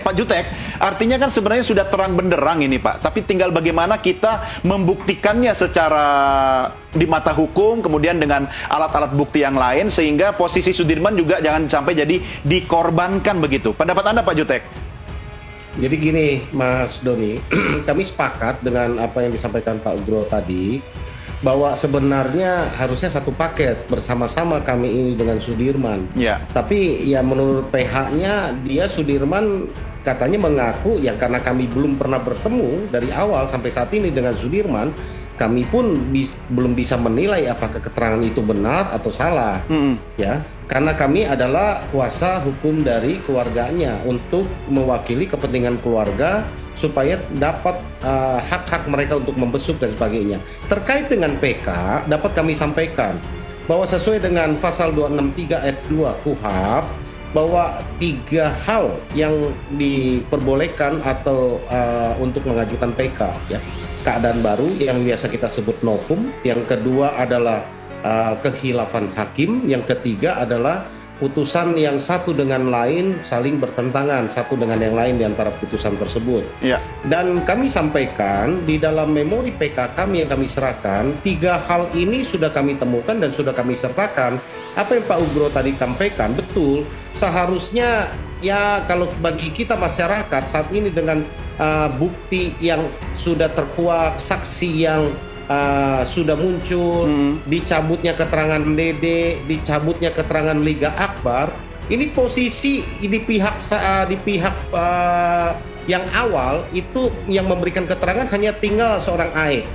Pak Jutek, artinya kan sebenarnya sudah terang benderang ini Pak, tapi tinggal bagaimana kita membuktikannya secara di mata hukum, kemudian dengan alat-alat bukti yang lain, sehingga posisi Sudirman juga jangan sampai jadi dikorbankan begitu. Pendapat Anda Pak Jutek? Jadi gini Mas Doni, kami sepakat dengan apa yang disampaikan Pak Ugro tadi, bahwa sebenarnya harusnya satu paket bersama-sama kami ini dengan Sudirman. Ya. Tapi ya menurut PH-nya dia Sudirman katanya mengaku ya karena kami belum pernah bertemu dari awal sampai saat ini dengan Sudirman, kami pun belum bisa menilai apakah keterangan itu benar atau salah. Ya, karena kami adalah kuasa hukum dari keluarganya untuk mewakili kepentingan keluarga supaya dapat hak-hak mereka untuk membesuk dan sebagainya. Terkait dengan PK, dapat kami sampaikan bahwa sesuai dengan pasal 263 ayat 2 KUHP, bahwa 3 hal yang diperbolehkan atau untuk mengajukan PK, ya. Keadaan baru yang biasa kita sebut novum, yang kedua adalah kekhilafan hakim, yang ketiga adalah putusan yang satu dengan lain saling bertentangan satu dengan yang lain di antara putusan tersebut. Ya. Dan kami sampaikan di dalam memori PK kami yang kami serahkan, 3 hal ini sudah kami temukan dan sudah kami sertakan. Apa yang Pak Ugro tadi sampaikan betul, seharusnya ya kalau bagi kita masyarakat saat ini dengan bukti yang sudah terkuak, saksi yang sudah muncul, dicabutnya keterangan Dede, dicabutnya keterangan Liga Akbar, ini posisi di pihak yang awal itu yang memberikan keterangan hanya tinggal seorang AE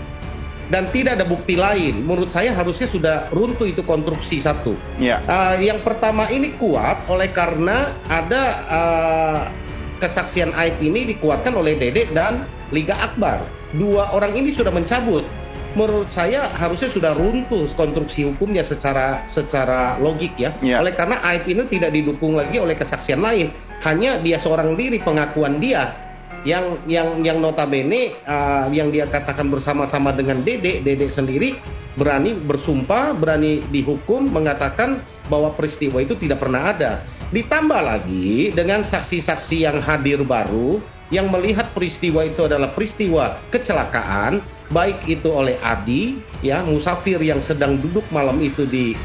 dan tidak ada bukti lain. Menurut saya harusnya sudah runtuh itu konstruksi satu. Yang pertama ini kuat oleh karena ada kesaksian AIP ini dikuatkan oleh Dede dan Liga Akbar. 2 orang ini sudah mencabut. Menurut saya harusnya sudah runtuh konstruksi hukumnya secara logik ya. Oleh karena AIP ini tidak didukung lagi oleh kesaksian lain, hanya dia seorang diri, pengakuan dia yang notabene yang dia katakan bersama-sama dengan Dede sendiri berani bersumpah, berani dihukum mengatakan bahwa peristiwa itu tidak pernah ada. Ditambah lagi dengan saksi-saksi yang hadir baru yang melihat peristiwa itu adalah peristiwa kecelakaan, baik itu oleh Adi, ya musafir yang sedang duduk malam itu di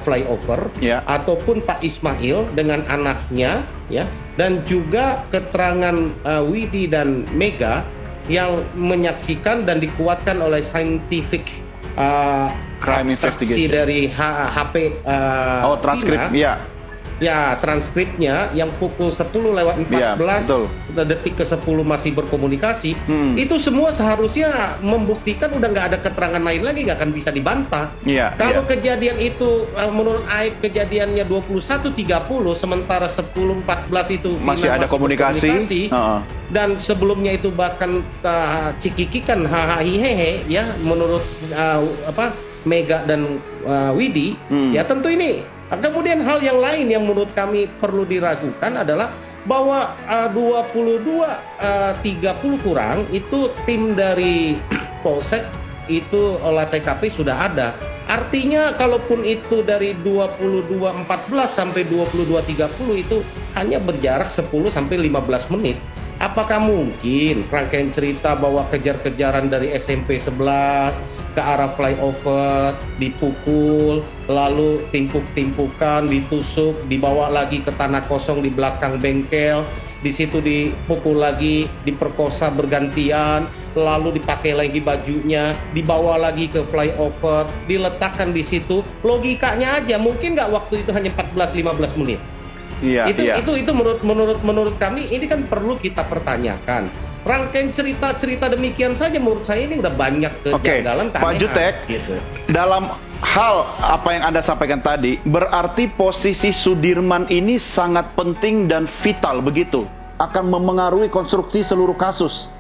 flyover, ataupun Pak Ismail dengan anaknya, ya, dan juga keterangan Widi dan Mega yang menyaksikan dan dikuatkan oleh scientific crime investigation dari HP transkrip, ya transkripnya yang pukul 10:14 detik ke 10 masih berkomunikasi, itu semua seharusnya membuktikan udah nggak ada keterangan lain lagi, nggak akan bisa dibantah. Kalau kejadian itu menurut AIP kejadiannya 21.30 sementara 10.14 itu masih ada komunikasi. Dan sebelumnya itu bahkan cikikikan hahihehe ya menurut Mega dan Widi, ya tentu ini. Kemudian hal yang lain yang menurut kami perlu diragukan adalah bahwa 22.30 kurang itu tim dari Polsek itu olah TKP sudah ada. Artinya kalaupun itu dari 22.14 sampai 22.30 itu hanya berjarak 10 sampai 15 menit. Apakah mungkin rangkaian cerita bahwa kejar-kejaran dari SMP 11 ke arah flyover, dipukul, lalu timpuk-timpukan, ditusuk, dibawa lagi ke tanah kosong di belakang bengkel, di situ dipukul lagi, diperkosa bergantian, lalu dipakai lagi bajunya, dibawa lagi ke flyover, diletakkan di situ, logikanya aja mungkin nggak waktu itu hanya 14-15 menit. Itu menurut kami ini kan perlu kita pertanyakan. Rangkaian cerita-cerita demikian saja menurut saya ini udah banyak kejanggalan. Pak Jutek, dalam hal apa yang Anda sampaikan tadi, berarti posisi Sudirman ini sangat penting dan vital begitu, akan memengaruhi konstruksi seluruh kasus.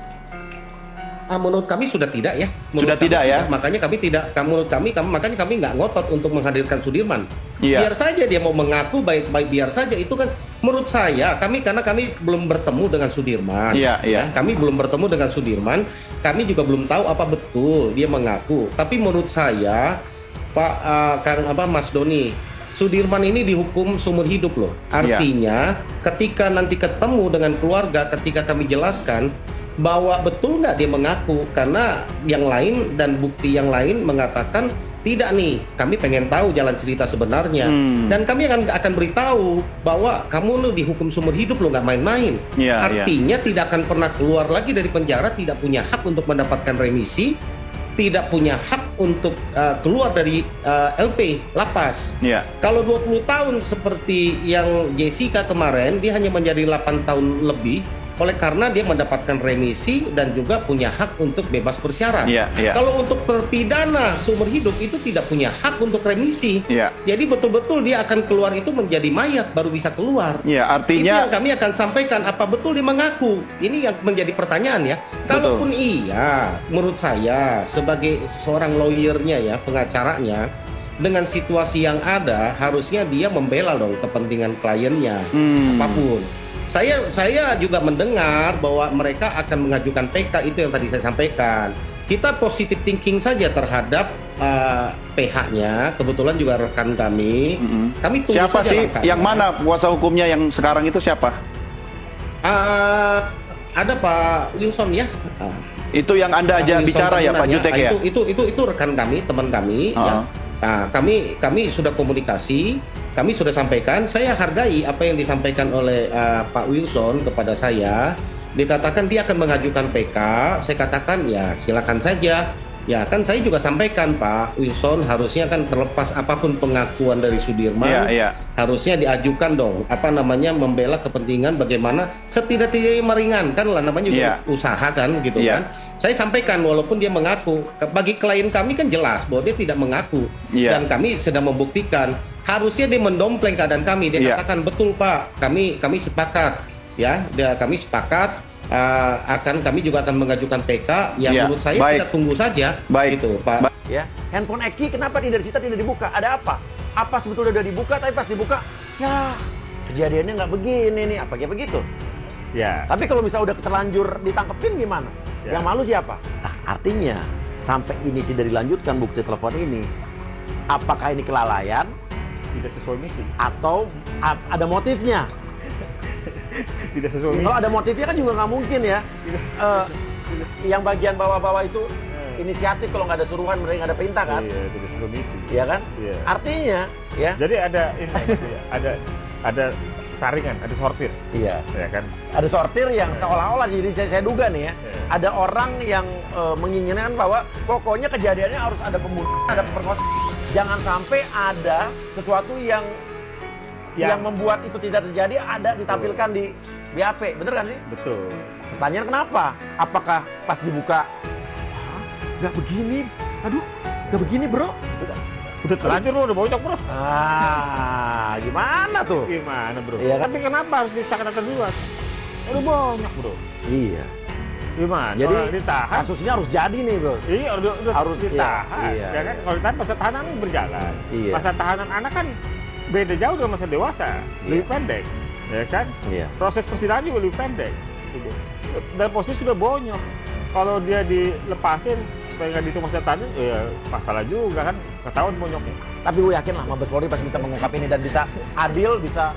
Menurut kami sudah tidak ya. Sudah tidak ya. Makanya kami tidak. Makanya kami nggak ngotot untuk menghadirkan Sudirman. Biar saja dia mau mengaku baik-baik, biar saja. Itu kan menurut saya karena kami belum bertemu dengan Sudirman. Kami belum bertemu dengan Sudirman. Kami juga belum tahu apa betul dia mengaku. Tapi menurut saya Mas Doni, Sudirman ini dihukum seumur hidup loh. Artinya ketika nanti ketemu dengan keluarga, ketika kami jelaskan bahwa betul nggak dia mengaku, karena yang lain dan bukti yang lain mengatakan tidak nih, kami pengen tahu jalan cerita sebenarnya, dan kami akan beritahu bahwa kamu lu dihukum seumur hidup lo, nggak main-main. Artinya tidak akan pernah keluar lagi dari penjara, tidak punya hak untuk mendapatkan remisi, tidak punya hak untuk keluar dari LP, lapas. Kalau 20 tahun seperti yang Jessica kemarin, dia hanya menjadi 8 tahun lebih, oleh karena dia mendapatkan remisi dan juga punya hak untuk bebas bersyarat. Kalau untuk terpidana seumur hidup itu tidak punya hak untuk remisi. Jadi betul-betul dia akan keluar itu menjadi mayat baru bisa keluar. Artinya itu yang kami akan sampaikan, apa betul dia mengaku? Ini yang menjadi pertanyaan ya. Kalaupun iya, menurut saya sebagai seorang lawyernya ya, pengacaranya, dengan situasi yang ada harusnya dia membela dong kepentingan kliennya, apapun. Saya juga mendengar bahwa mereka akan mengajukan PK, itu yang tadi saya sampaikan. Kita positive thinking saja terhadap PH-nya. Kebetulan juga rekan kami. Kami tunggu siapa saja sih? langkahnya. Yang mana kuasa hukumnya yang sekarang itu siapa? Ada Pak Wilson ya. Itu yang Anda aja Wilson bicara ya, Pak Jutek ya? Itu rekan kami, teman kami. Ya. Nah, kami sudah komunikasi, kami sudah sampaikan. Saya hargai apa yang disampaikan oleh Pak Wilson kepada saya. Dikatakan dia akan mengajukan PK. Saya katakan ya silakan saja. Ya kan saya juga sampaikan Pak Wilson, harusnya kan terlepas apapun pengakuan dari Sudirman, harusnya diajukan dong, membela kepentingan bagaimana setidak-tidaknya meringankan lah, namanya juga usaha kan gitu kan. Saya sampaikan walaupun dia mengaku, bagi klien kami kan jelas bahwa dia tidak mengaku, dan kami sedang membuktikan. Harusnya dia mendompleng keadaan kami, dia katakan betul Pak, kami sepakat, ya, kami sepakat. Kami juga akan mengajukan PK yang menurut saya kita tunggu saja. Gitu, Pak. Ya, handphone Eki kenapa tidak disita, tidak dibuka? Ada apa? Apa sebetulnya udah dibuka, tapi pas dibuka, ya kejadiannya nggak begini nih, apa kayak begitu? Ya. Tapi kalau misalnya udah terlanjur ditangkepin gimana? Yang malu siapa? Nah, artinya sampai ini tidak dilanjutkan bukti telepon ini, apakah ini kelalaian? Tidak sesuai misi. Atau ada motifnya? Tidak sesuai misi. Kalau ada motifnya kan juga nggak mungkin ya. Yang bagian bawah-bawah itu inisiatif, kalau nggak ada suruhan, mereka nggak ada perintah kan? Iya, tidak sesuai misi. Iya kan? Iya. Artinya, ya. Jadi ada ini, ada saringan, ada sortir. Iya. Ya kan? Ada sortir yang seolah-olah, jadi saya duga nih ya, ada orang yang menginginkan bahwa pokoknya kejadiannya harus ada pembunuhan, ada pemerkosaan. Jangan sampai ada sesuatu yang membuat itu tidak terjadi, ada ditampilkan di BAP, bener kan sih? Betul. Pertanyaan kenapa? Apakah pas dibuka, nggak begini, aduh, nggak begini bro? Gitu kan? Udah terlanjur bro, udah bocok bro. Gimana tuh? Gimana bro? Iya kan? Tapi kenapa harus disahkan duluan? Udah banyak bro. Iya. Gimana? Jadi ditahan. kasusnya harus jadi nih bro. Iya, udah harus ditahan. Iya. Ya kan? Kalau ditahan masa tahanan ini berjalan. Iya. Masa tahanan anak kan beda jauh dengan masa dewasa, lebih pendek, ya kan? Iya. Proses persidangan juga lebih pendek. Gitu. Dan posisi sudah bonyok. Kalau dia dilepasin supaya nggak dihitung masa tahanan, ya masalah juga kan, ketahuan bonyoknya. Tapi gue yakin lah Mabes Polri pasti bisa mengungkap ini dan bisa adil, bisa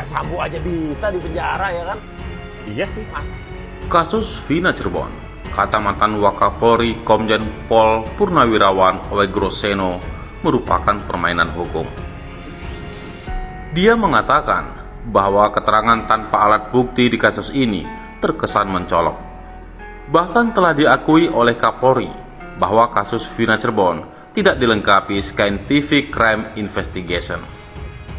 Sambo aja bisa di penjara ya kan? Iya sih. Kasus Vina Cirebon, kata mantan Wakapolri Komjen Pol Purnawirawan Owegrosseno, merupakan permainan hukum. Dia mengatakan bahwa keterangan tanpa alat bukti di kasus ini terkesan mencolok. Bahkan telah diakui oleh Kapolri bahwa kasus Vina Cirebon tidak dilengkapi scientific crime investigation.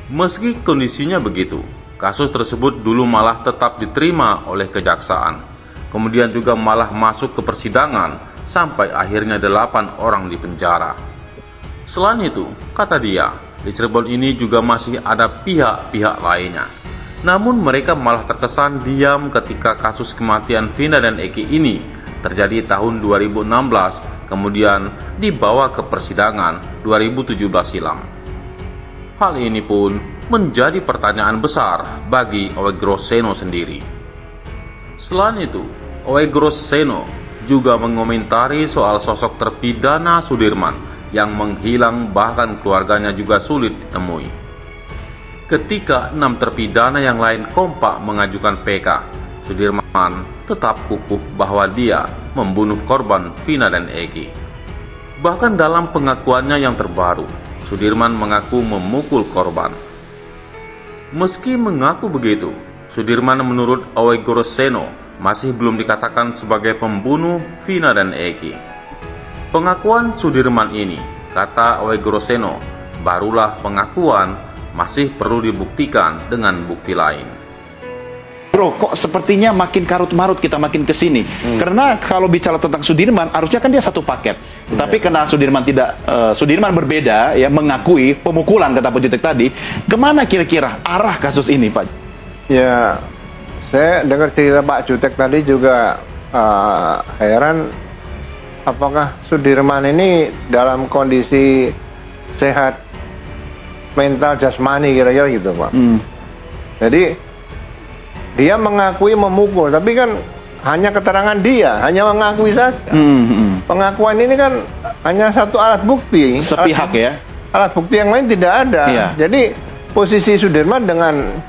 Meski kondisinya begitu, kasus tersebut dulu malah tetap diterima oleh kejaksaan. Kemudian juga malah masuk ke persidangan sampai akhirnya 8 orang dipenjara. Selain itu, kata dia, di Cirebon ini juga masih ada pihak-pihak lainnya. Namun mereka malah terkesan diam ketika kasus kematian Vina dan Eki ini terjadi tahun 2016, kemudian dibawa ke persidangan 2017 silam. Hal ini pun menjadi pertanyaan besar bagi Owegrosseno sendiri. Selain itu, Owegrosseno juga mengomentari soal sosok terpidana Sudirman yang menghilang, bahkan keluarganya juga sulit ditemui. Ketika 6 terpidana yang lain kompak mengajukan PK, Sudirman tetap kukuh bahwa dia membunuh korban Vina dan Egi. Bahkan dalam pengakuannya yang terbaru, Sudirman mengaku memukul korban. Meski mengaku begitu, Sudirman menurut Awegoro Seno masih belum dikatakan sebagai pembunuh Vina dan Egi. Pengakuan Sudirman ini, kata Awegoro Seno, barulah pengakuan, masih perlu dibuktikan dengan bukti lain. Bro, kok sepertinya makin karut-marut kita makin ke sini. Karena kalau bicara tentang Sudirman, harusnya kan dia satu paket. Tapi karena Sudirman Sudirman berbeda, ya, mengakui pemukulan kata penyidik tadi. Kemana kira-kira arah kasus ini, Pak? Ya, saya dengar cerita Pak Jutek tadi juga heran apakah Sudirman ini dalam kondisi sehat mental jasmani kira-kira gitu, Pak. Jadi dia mengakui memukul, tapi kan hanya keterangan dia, hanya mengakui saja. Pengakuan ini kan hanya satu alat bukti. Sepihak ya. Alat bukti yang lain tidak ada. Iya. Jadi posisi Sudirman dengan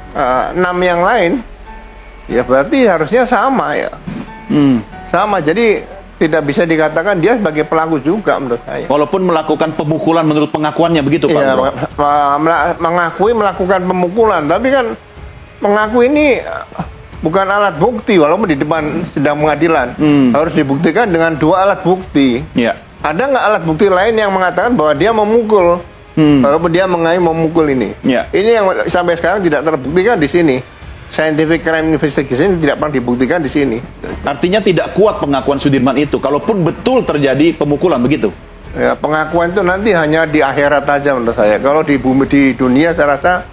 6 yang lain, ya berarti harusnya sama ya. Sama, jadi tidak bisa dikatakan dia sebagai pelaku juga menurut saya. Walaupun melakukan pemukulan menurut pengakuannya begitu, Pak. Iya, Bro? mengakui melakukan pemukulan, tapi kan mengaku ini bukan alat bukti walaupun di depan sidang pengadilan. Harus dibuktikan dengan 2 alat bukti. Iya. Ada nggak alat bukti lain yang mengatakan bahwa dia memukul? Walaupun dia mengaku memukul ini. Iya. Ini yang sampai sekarang tidak terbuktikan di sini. Scientific Crime Investigation tidak pernah dibuktikan di sini. Artinya tidak kuat pengakuan Sudirman itu, kalaupun betul terjadi pemukulan begitu. Ya, pengakuan itu nanti hanya di akhirat aja menurut saya. Kalau di bumi, di dunia saya rasa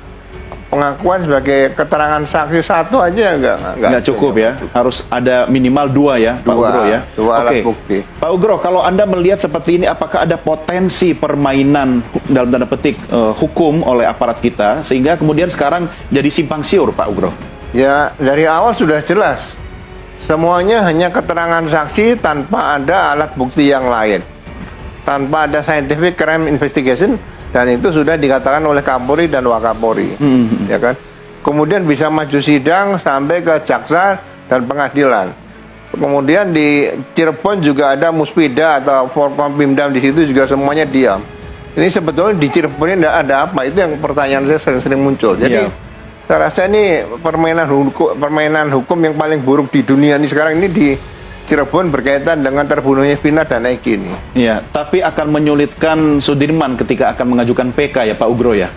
pengakuan sebagai keterangan saksi satu aja nggak Cukup ya, harus ada minimal 2 ya, Pak Ugro ya. 2 alat Oke. bukti. Pak Ugro, kalau Anda melihat seperti ini, apakah ada potensi permainan dalam tanda petik hukum oleh aparat kita sehingga kemudian sekarang jadi simpang siur, Pak Ugro? Ya, dari awal sudah jelas. Semuanya hanya keterangan saksi tanpa ada alat bukti yang lain. Tanpa ada Scientific Crime Investigation, dan itu sudah dikatakan oleh Kapolri dan Wakapolri, ya kan. Kemudian bisa maju sidang sampai ke jaksa dan pengadilan. Kemudian di Cirebon juga ada Muspida atau Forkompimdam, di situ juga semuanya diam. Ini sebetulnya di Cirebon ini ada apa? Itu yang pertanyaan saya sering-sering muncul. Jadi saya rasa ini permainan hukum yang paling buruk di dunia ini sekarang ini di Cirebon berkaitan dengan terbunuhnya Vina dan Egi ini. Iya, tapi akan menyulitkan Sudirman ketika akan mengajukan PK ya, Pak Ugro ya?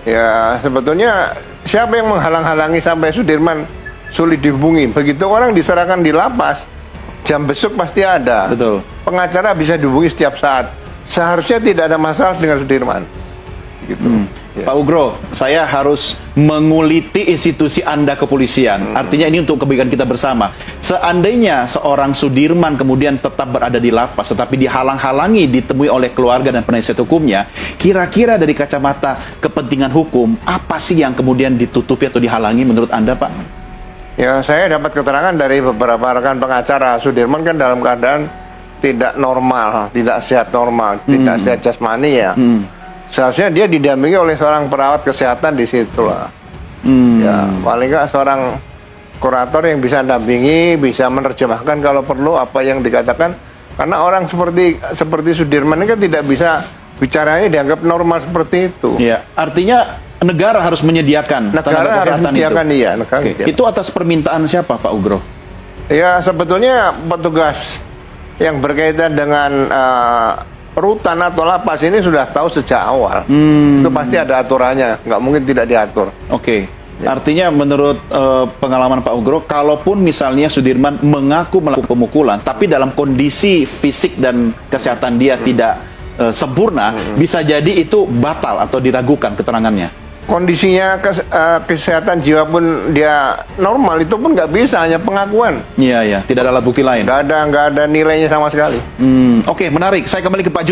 Ya, sebetulnya siapa yang menghalang-halangi sampai Sudirman sulit dihubungi? Begitu orang diserahkan di lapas, jam besuk pasti ada. Betul. Pengacara bisa dihubungi setiap saat. Seharusnya tidak ada masalah dengan Sudirman. Gitu. Ya. Pak Ugro, saya harus menguliti institusi Anda kepolisian. Artinya ini untuk kebaikan kita bersama. Seandainya seorang Sudirman kemudian tetap berada di lapas, tetapi dihalang-halangi ditemui oleh keluarga dan penasihat hukumnya, kira-kira dari kacamata kepentingan hukum, apa sih yang kemudian ditutupi atau dihalangi menurut Anda, Pak? Ya, saya dapat keterangan dari beberapa rekan pengacara. Sudirman kan dalam keadaan tidak normal, tidak sehat normal, tidak sehat jasmani ya. Seharusnya dia didampingi oleh seorang perawat kesehatan di situ lah. Ya, paling nggak seorang kurator yang bisa dampingi, bisa menerjemahkan kalau perlu apa yang dikatakan. Karena orang seperti Sudirman ini kan tidak bisa bicaranya dianggap normal seperti itu. Ya, artinya negara harus menyediakan Negara harus menyediakan itu. iya. Negara Oke. menyediakan. Itu atas permintaan siapa, Pak Ugro? Ya, sebetulnya petugas yang berkaitan dengan rutan atau lapas ini sudah tahu sejak awal. Itu pasti ada aturannya, nggak mungkin tidak diatur. Oke. Artinya menurut pengalaman Pak Ugro, kalaupun misalnya Sudirman mengaku melakukan pemukulan, tapi dalam kondisi fisik dan kesehatan dia tidak sempurna, bisa jadi itu batal atau diragukan keterangannya. Kondisinya kesehatan jiwa pun dia normal, itu pun nggak bisa, hanya pengakuan. Iya, ya, tidak ada alat bukti lain. Nggak ada nilainya sama sekali. Oke, menarik. Saya kembali ke Pak Jut.